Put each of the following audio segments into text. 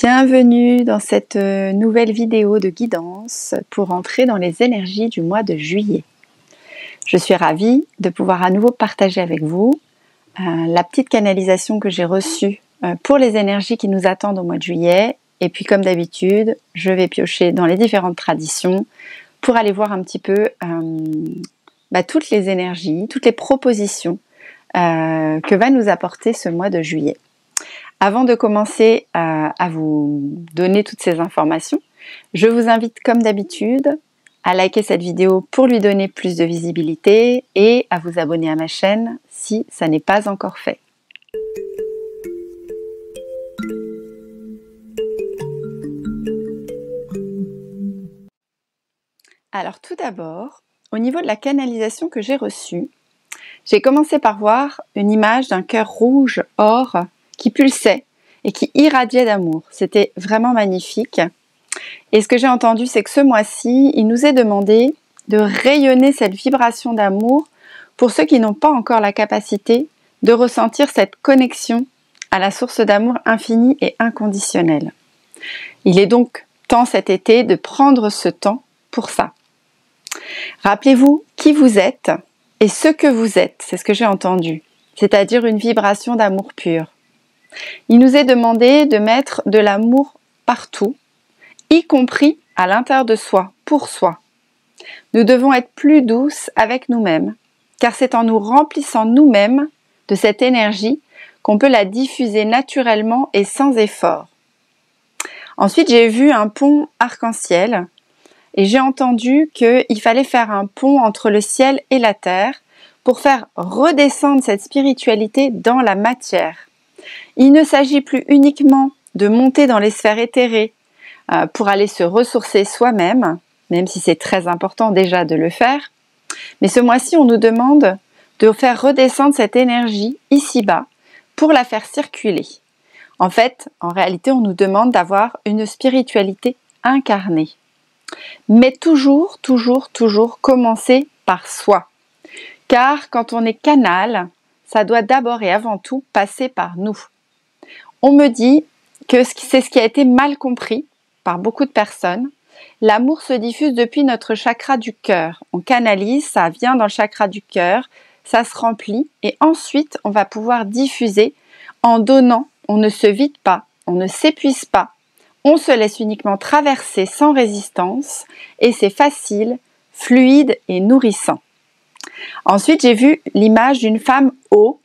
Bienvenue dans cette nouvelle vidéo de guidance pour entrer dans les énergies du mois de juillet. Je suis ravie de pouvoir à nouveau partager avec vous la petite canalisation que j'ai reçue pour les énergies qui nous attendent au mois de juillet. Et puis comme d'habitude, je vais piocher dans les différentes traditions pour aller voir un petit peu toutes les énergies, toutes les propositions que va nous apporter ce mois de juillet. Avant de commencer à vous donner toutes ces informations, je vous invite comme d'habitude à liker cette vidéo pour lui donner plus de visibilité et à vous abonner à ma chaîne si ça n'est pas encore fait. Alors tout d'abord, au niveau de la canalisation que j'ai reçue, j'ai commencé par voir une image d'un cœur rouge or qui pulsait et qui irradiait d'amour. C'était vraiment magnifique. Et ce que j'ai entendu, c'est que ce mois-ci, il nous est demandé de rayonner cette vibration d'amour pour ceux qui n'ont pas encore la capacité de ressentir cette connexion à la source d'amour infinie et inconditionnelle. Il est donc temps cet été de prendre ce temps pour ça. Rappelez-vous qui vous êtes et ce que vous êtes, c'est ce que j'ai entendu, c'est-à-dire une vibration d'amour pur. Il nous est demandé de mettre de l'amour partout, y compris à l'intérieur de soi, pour soi. Nous devons être plus douces avec nous-mêmes, car c'est en nous remplissant nous-mêmes de cette énergie qu'on peut la diffuser naturellement et sans effort. Ensuite, j'ai vu un pont arc-en-ciel et j'ai entendu qu'il fallait faire un pont entre le ciel et la terre pour faire redescendre cette spiritualité dans la matière. Il ne s'agit plus uniquement de monter dans les sphères éthérées pour aller se ressourcer soi-même, même si c'est très important déjà de le faire, mais ce mois-ci, on nous demande de faire redescendre cette énergie ici-bas pour la faire circuler. En fait, en réalité, on nous demande d'avoir une spiritualité incarnée. Mais toujours commencer par soi. Car quand on est canal, ça doit d'abord et avant tout passer par nous. On me dit que c'est ce qui a été mal compris par beaucoup de personnes. L'amour se diffuse depuis notre chakra du cœur. On canalise, ça vient dans le chakra du cœur, ça se remplit et ensuite on va pouvoir diffuser en donnant. On ne se vide pas, on ne s'épuise pas. On se laisse uniquement traverser sans résistance et c'est facile, fluide et nourrissant. Ensuite, j'ai vu l'image d'une femme eau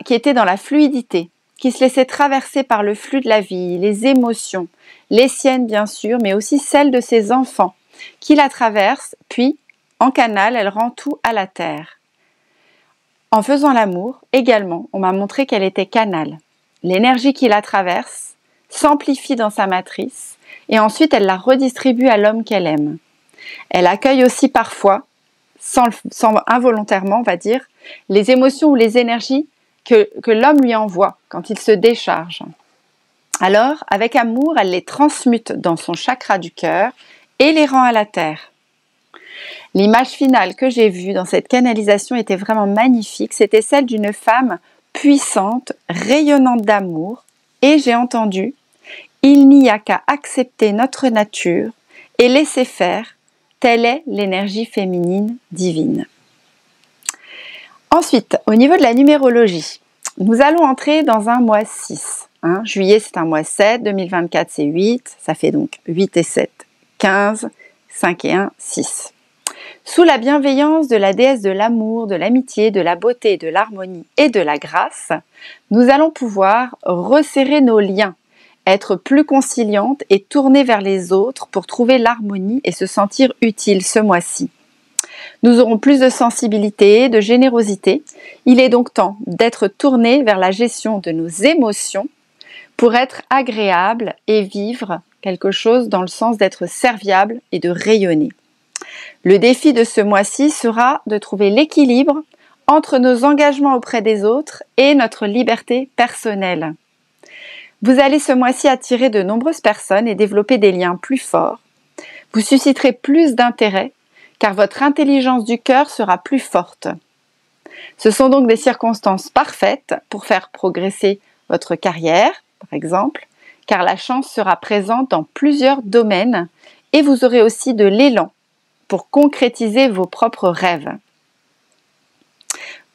qui était dans la fluidité, qui se laissait traverser par le flux de la vie, les émotions, les siennes bien sûr, mais aussi celles de ses enfants, qui la traversent, puis en canal, elle rend tout à la terre. En faisant l'amour, également, on m'a montré qu'elle était canal. L'énergie qui la traverse s'amplifie dans sa matrice et ensuite elle la redistribue à l'homme qu'elle aime. Elle accueille aussi parfois, sans involontairement on va dire, les émotions ou les énergies que l'homme lui envoie quand il se décharge. Alors, avec amour, elle les transmute dans son chakra du cœur et les rend à la terre. L'image finale que j'ai vue dans cette canalisation était vraiment magnifique. C'était celle d'une femme puissante, rayonnante d'amour. Et j'ai entendu « Il n'y a qu'à accepter notre nature et laisser faire. Telle est l'énergie féminine divine. » Ensuite, au niveau de la numérologie, nous allons entrer dans un mois 6. Juillet, c'est un mois 7, 2024, c'est 8, ça fait donc 8 et 7, 15, 5 et 1, 6. Sous la bienveillance de la déesse de l'amour, de l'amitié, de la beauté, de l'harmonie et de la grâce, nous allons pouvoir resserrer nos liens, être plus conciliantes et tourner vers les autres pour trouver l'harmonie et se sentir utile ce mois-ci. Nous aurons plus de sensibilité, de générosité. Il est donc temps d'être tourné vers la gestion de nos émotions pour être agréable et vivre quelque chose dans le sens d'être serviable et de rayonner. Le défi de ce mois-ci sera de trouver l'équilibre entre nos engagements auprès des autres et notre liberté personnelle. Vous allez ce mois-ci attirer de nombreuses personnes et développer des liens plus forts. Vous susciterez plus d'intérêt car votre intelligence du cœur sera plus forte. Ce sont donc des circonstances parfaites pour faire progresser votre carrière, par exemple, car la chance sera présente dans plusieurs domaines et vous aurez aussi de l'élan pour concrétiser vos propres rêves.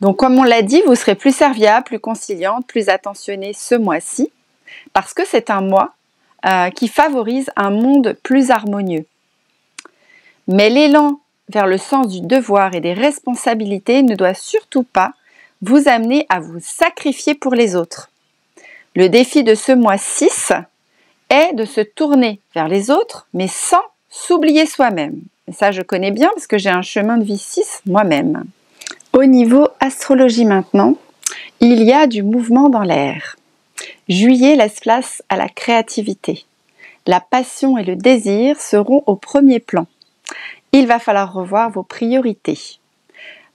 Donc comme on l'a dit, vous serez plus serviable, plus conciliante, plus attentionnée ce mois-ci, parce que c'est un mois qui favorise un monde plus harmonieux. Mais l'élan vers le sens du devoir et des responsabilités ne doit surtout pas vous amener à vous sacrifier pour les autres. Le défi de ce mois 6 est de se tourner vers les autres, mais sans s'oublier soi-même. Et ça, je connais bien parce que j'ai un chemin de vie 6 moi-même. Au niveau astrologie maintenant, il y a du mouvement dans l'air. Juillet laisse place à la créativité. La passion et le désir seront au premier plan. Il va falloir revoir vos priorités.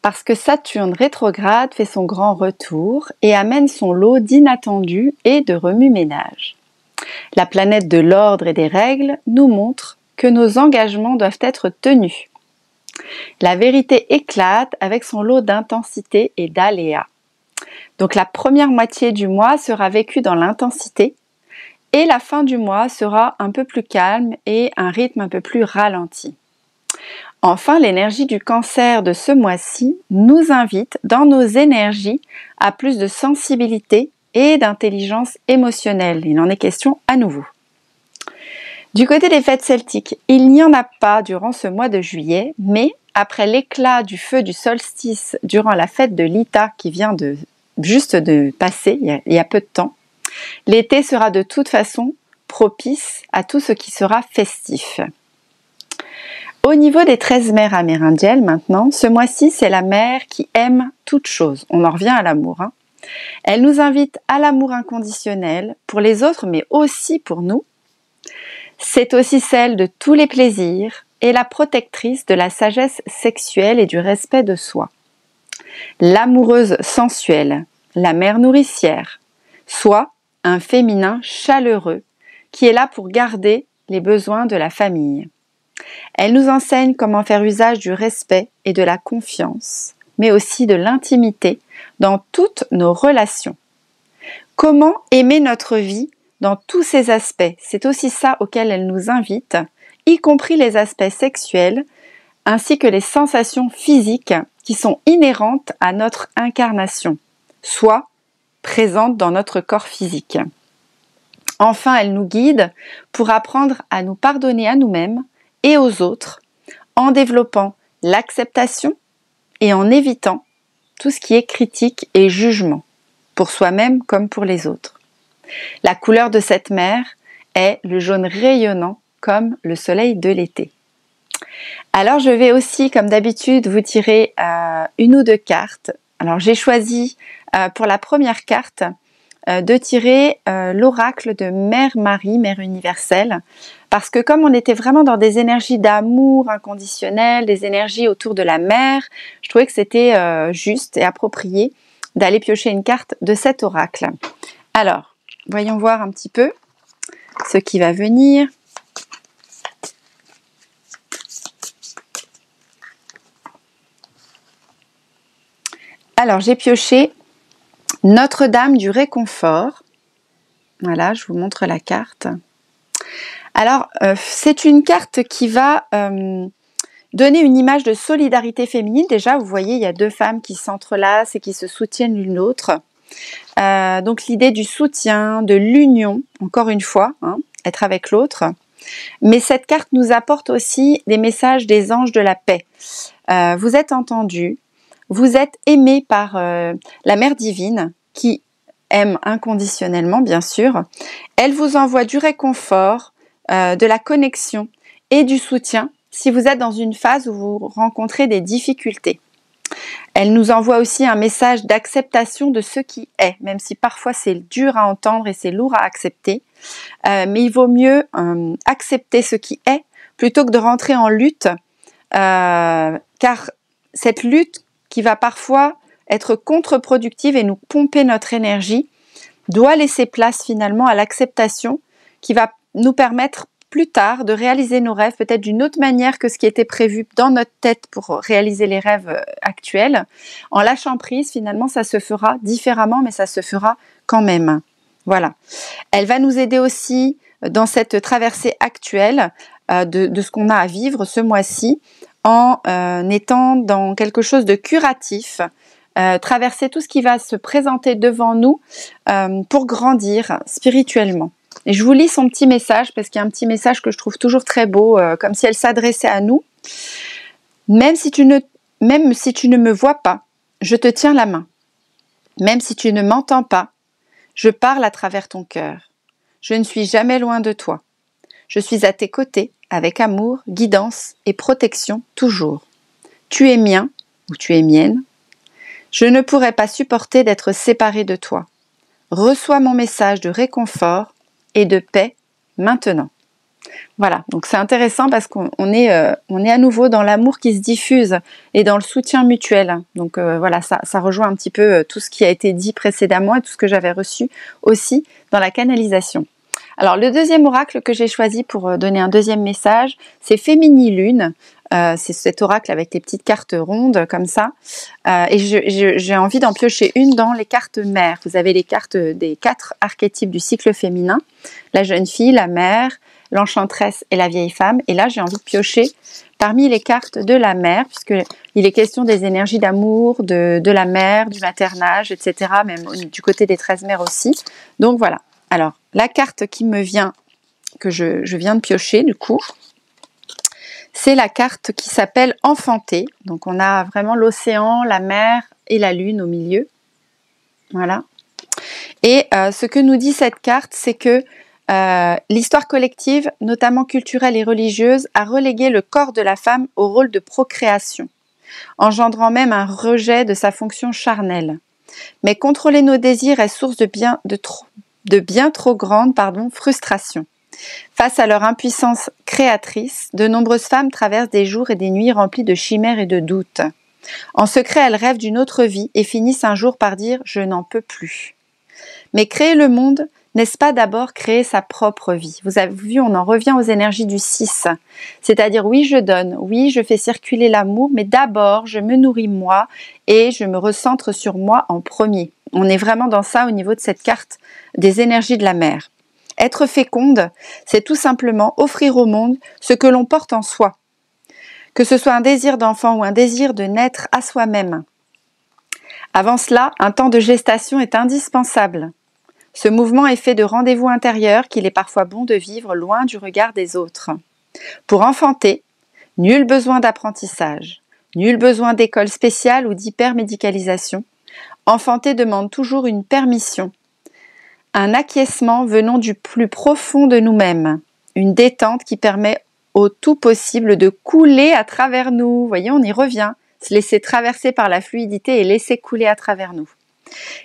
Parce que Saturne rétrograde fait son grand retour et amène son lot d'inattendus et de remue-ménage. La planète de l'ordre et des règles nous montre que nos engagements doivent être tenus. La vérité éclate avec son lot d'intensité et d'aléas. Donc la première moitié du mois sera vécue dans l'intensité et la fin du mois sera un peu plus calme et un rythme un peu plus ralenti. Enfin, l'énergie du Cancer de ce mois-ci nous invite dans nos énergies à plus de sensibilité et d'intelligence émotionnelle. Il en est question à nouveau. Du côté des fêtes celtiques, il n'y en a pas durant ce mois de juillet, mais après l'éclat du feu du solstice durant la fête de l'Ita qui vient juste de passer il y a peu de temps, l'été sera de toute façon propice à tout ce qui sera festif. Au niveau des 13 mères amérindiennes maintenant, ce mois-ci c'est la mère qui aime toute chose. On en revient à l'amour. Elle nous invite à l'amour inconditionnel pour les autres mais aussi pour nous. C'est aussi celle de tous les plaisirs et la protectrice de la sagesse sexuelle et du respect de soi. L'amoureuse sensuelle, la mère nourricière, soit un féminin chaleureux qui est là pour garder les besoins de la famille. Elle nous enseigne comment faire usage du respect et de la confiance, mais aussi de l'intimité dans toutes nos relations. Comment aimer notre vie dans tous ses aspects, c'est aussi ça auquel elle nous invite, y compris les aspects sexuels, ainsi que les sensations physiques qui sont inhérentes à notre incarnation, soit présentes dans notre corps physique. Enfin, elle nous guide pour apprendre à nous pardonner à nous-mêmes et aux autres, en développant l'acceptation et en évitant tout ce qui est critique et jugement, pour soi-même comme pour les autres. La couleur de cette mère est le jaune rayonnant comme le soleil de l'été. Alors je vais aussi, comme d'habitude, vous tirer une ou deux cartes. Alors j'ai choisi pour la première carte de tirer l'oracle de Mère Marie, Mère universelle, parce que comme on était vraiment dans des énergies d'amour inconditionnel, des énergies autour de la mère, je trouvais que c'était juste et approprié d'aller piocher une carte de cet oracle. Alors, voyons voir un petit peu ce qui va venir. Alors, j'ai pioché Notre-Dame du Réconfort. Voilà, je vous montre la carte. Alors, c'est une carte qui va donner une image de solidarité féminine. Déjà, vous voyez, il y a deux femmes qui s'entrelacent et qui se soutiennent l'une l'autre. Donc, l'idée du soutien, de l'union, encore une fois, être avec l'autre. Mais cette carte nous apporte aussi des messages des anges de la paix. Vous êtes entendus, vous êtes aimés par la Mère divine qui aime inconditionnellement, bien sûr. Elle vous envoie du réconfort, de la connexion et du soutien si vous êtes dans une phase où vous rencontrez des difficultés. Elle nous envoie aussi un message d'acceptation de ce qui est, même si parfois c'est dur à entendre et c'est lourd à accepter. Mais il vaut mieux accepter ce qui est plutôt que de rentrer en lutte, car cette lutte qui va parfois être contre-productive et nous pomper notre énergie doit laisser place finalement à l'acceptation qui va nous permettre plus tard de réaliser nos rêves peut-être d'une autre manière que ce qui était prévu dans notre tête pour réaliser les rêves actuels. En lâchant prise, finalement, ça se fera différemment, mais ça se fera quand même. Voilà. Elle va nous aider aussi dans cette traversée actuelle de ce qu'on a à vivre ce mois-ci en étant dans quelque chose de curatif, traverser tout ce qui va se présenter devant nous pour grandir spirituellement. Et je vous lis son petit message parce qu'il y a un petit message que je trouve toujours très beau, comme si elle s'adressait à nous. Même si tu ne me vois pas, je te tiens la main. Même si tu ne m'entends pas, je parle à travers ton cœur. Je ne suis jamais loin de toi. Je suis à tes côtés, avec amour, guidance et protection toujours. Tu es mien ou tu es mienne. Je ne pourrais pas supporter d'être séparée de toi. Reçois mon message de réconfort et de paix maintenant. Voilà, donc c'est intéressant parce qu'on est à nouveau dans l'amour qui se diffuse et dans le soutien mutuel. Donc voilà, ça rejoint un petit peu tout ce qui a été dit précédemment et tout ce que j'avais reçu aussi dans la canalisation. Alors le deuxième oracle que j'ai choisi pour donner un deuxième message, c'est Fémini Lune. C'est cet oracle avec les petites cartes rondes comme ça. Et j'ai envie d'en piocher une dans les cartes mères. Vous avez les cartes des 4 archétypes du cycle féminin. La jeune fille, la mère, l'enchanteresse et la vieille femme. Et là, j'ai envie de piocher parmi les cartes de la mère, puisqu'il est question des énergies d'amour, de la mère, du maternage, etc. Même du côté des 13 mères aussi. Donc voilà. Alors, la carte qui me vient, que je viens de piocher du coup, c'est la carte qui s'appelle Enfanter. Donc on a vraiment l'océan, la mer et la lune au milieu. Voilà. Et ce que nous dit cette carte, c'est que l'histoire collective, notamment culturelle et religieuse, a relégué le corps de la femme au rôle de procréation, engendrant même un rejet de sa fonction charnelle. Mais contrôler nos désirs est source de bien trop grande frustration. Face à leur impuissance créatrice, de nombreuses femmes traversent des jours et des nuits remplis de chimères et de doutes. En secret, elles rêvent d'une autre vie et finissent un jour par dire « je n'en peux plus ». Mais créer le monde, n'est-ce pas d'abord créer sa propre vie? Vous avez vu, on en revient aux énergies du 6. C'est-à-dire, oui, je donne, oui, je fais circuler l'amour, mais d'abord, je me nourris moi et je me recentre sur moi en premier. On est vraiment dans ça au niveau de cette carte des énergies de la mer. Être féconde, c'est tout simplement offrir au monde ce que l'on porte en soi. Que ce soit un désir d'enfant ou un désir de naître à soi-même. Avant cela, un temps de gestation est indispensable. Ce mouvement est fait de rendez-vous intérieurs qu'il est parfois bon de vivre loin du regard des autres. Pour enfanter, nul besoin d'apprentissage, nul besoin d'école spéciale ou d'hypermédicalisation. Enfanter demande toujours une permission, un acquiescement venant du plus profond de nous-mêmes, une détente qui permet au tout possible de couler à travers nous. Vous voyez, on y revient, se laisser traverser par la fluidité et laisser couler à travers nous.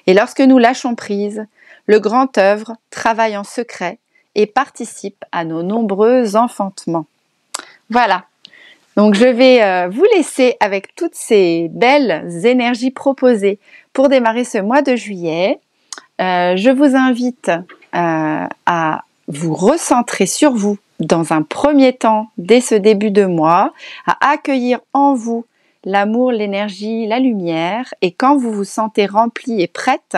Et lorsque nous lâchons prise, le grand œuvre travaille en secret et participe à nos nombreux enfantements. Voilà. Donc je vais vous laisser avec toutes ces belles énergies proposées pour démarrer ce mois de juillet. Je vous invite à vous recentrer sur vous dans un premier temps dès ce début de mois, à accueillir en vous l'amour, l'énergie, la lumière, et quand vous vous sentez remplie et prête,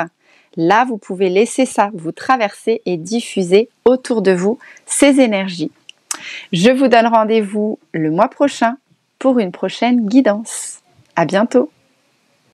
là vous pouvez laisser ça vous traverser et diffuser autour de vous ces énergies. Je vous donne rendez-vous le mois prochain pour une prochaine guidance. À bientôt!